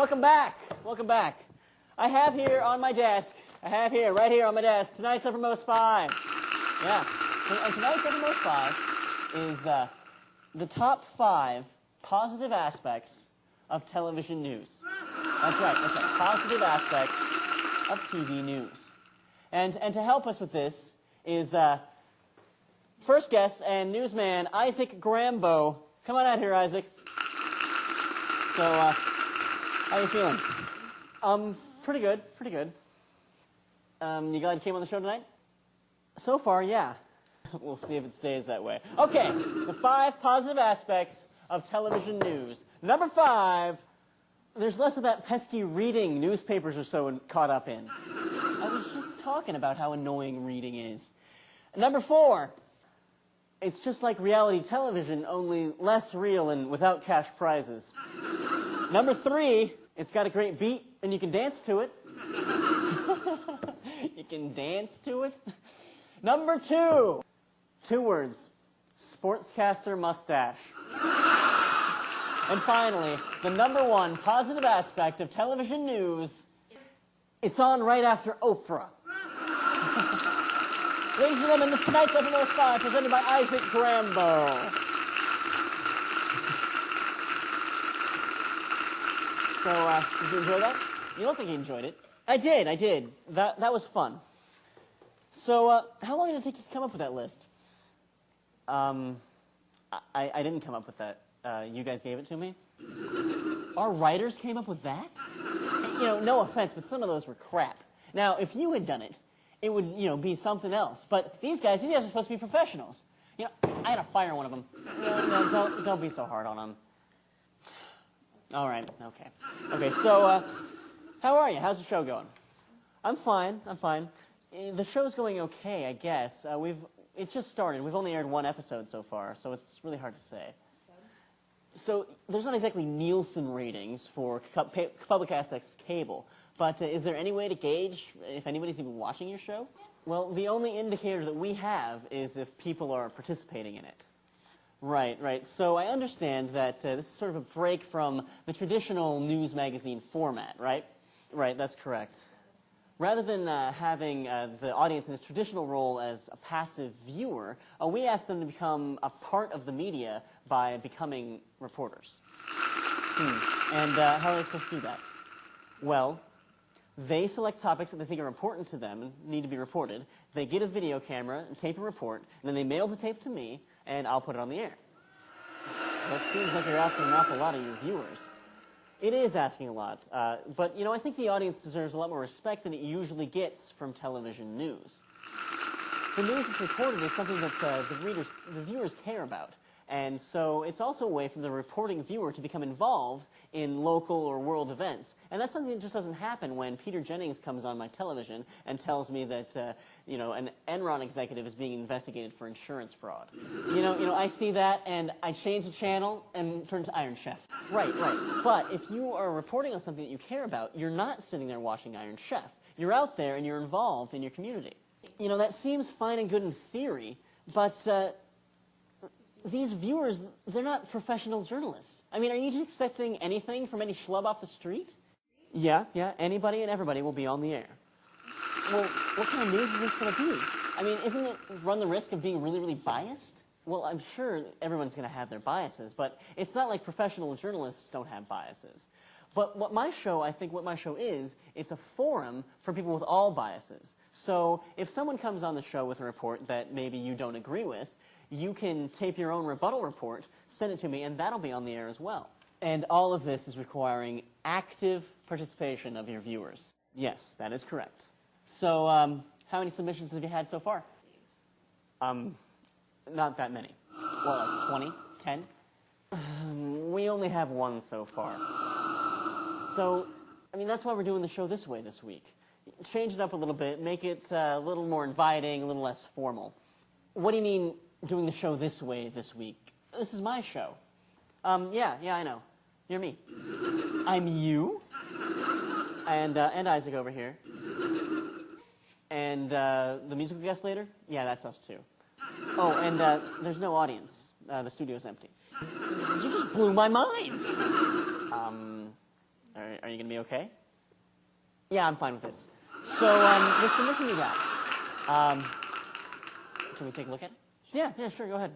welcome back. Welcome back. I have here on my desk, right here on my desk, tonight's Uppermost Five. Yeah. And tonight's Uppermost Five is the top 5 positive aspects of television news. That's right. Positive aspects of TV news. And to help us with this is first guest and newsman Isaac Grambo. Come on out here, Isaac. So, how you feeling? Pretty good. You glad you came on the show tonight? So far, yeah. We'll see if it stays that way. Okay, the 5 positive aspects of television news. Number 5, there's less of that pesky reading newspapers are so caught up in. I was just talking about how annoying reading is. Number 4, it's just like reality television, only less real and without cash prizes. Number 3, it's got a great beat and you can dance to it. You can dance to it. Number 2, 2 words, sportscaster mustache. And finally, the number 1 positive aspect of television news, it's on right after Oprah. Ladies and gentlemen, tonight's Uppermost Five, presented by Isaac Grambo. So, did you enjoy that? You look like you enjoyed it. I did. That was fun. So, how long did it take you to come up with that list? I didn't come up with that. You guys gave it to me? Our writers came up with that? You know, no offense, but some of those were crap. Now, if you had done it, it would, you know, be something else. But these guys are supposed to be professionals. You know, I had to fire one of them. No, don't be so hard on them. All right, okay. Okay, so, how are you? How's the show going? I'm fine. The show's going okay, I guess. It just started. We've only aired 1 episode so far, so it's really hard to say. So, there's not exactly Nielsen ratings for public access cable, but is there any way to gauge if anybody's even watching your show? Well, the only indicator that we have is if people are participating in it. Right. So I understand that this is sort of a break from the traditional news magazine format, right? Right, that's correct. Rather than having the audience in its traditional role as a passive viewer, we ask them to become a part of the media by becoming reporters. And how are they supposed to do that? Well, they select topics that they think are important to them and need to be reported. They get a video camera and tape a report, and then they mail the tape to me, and I'll put it on the air. That seems like you're asking an awful lot of your viewers. It is asking a lot, but, you know, I think the audience deserves a lot more respect than it usually gets from television news. The news that's reported is something that the viewers care about, and so it's also a way for the reporting viewer to become involved in local or world events. And that's something that just doesn't happen when Peter Jennings comes on my television and tells me that, you know, an Enron executive is being investigated for insurance fraud. You know, I see that and I change the channel and turn to Iron Chef. Right. But if you are reporting on something that you care about, you're not sitting there watching Iron Chef. You're out there and you're involved in your community. You know, that seems fine and good in theory, but these viewers, they're not professional journalists. I mean, are you just accepting anything from any schlub off the street? Yeah, anybody and everybody will be on the air. Well, what kind of news is this going to be? I mean, isn't it run the risk of being really, really biased? Well, I'm sure everyone's going to have their biases, but it's not like professional journalists don't have biases. But what my show is, it's a forum for people with all biases. So if someone comes on the show with a report that maybe you don't agree with, you can tape your own rebuttal report, send it to me, and that'll be on the air as well. And all of this is requiring active participation of your viewers. Yes, that is correct. So, how many submissions have you had so far? Not that many. Well, like 20? 10? We only have 1 so far. So, I mean, that's why we're doing the show this way this week. Change it up a little bit, make it a little more inviting, a little less formal. What do you mean, doing the show this way this week? This is my show. Yeah, I know. You're me. I'm you. And Isaac over here. And the musical guest later? Yeah, that's us too. Oh, and there's no audience. The studio's empty. You just blew my mind. Are you going to be okay? Yeah, I'm fine with it. So, the submission you got. Can we take a look at it? Yeah, sure, go ahead.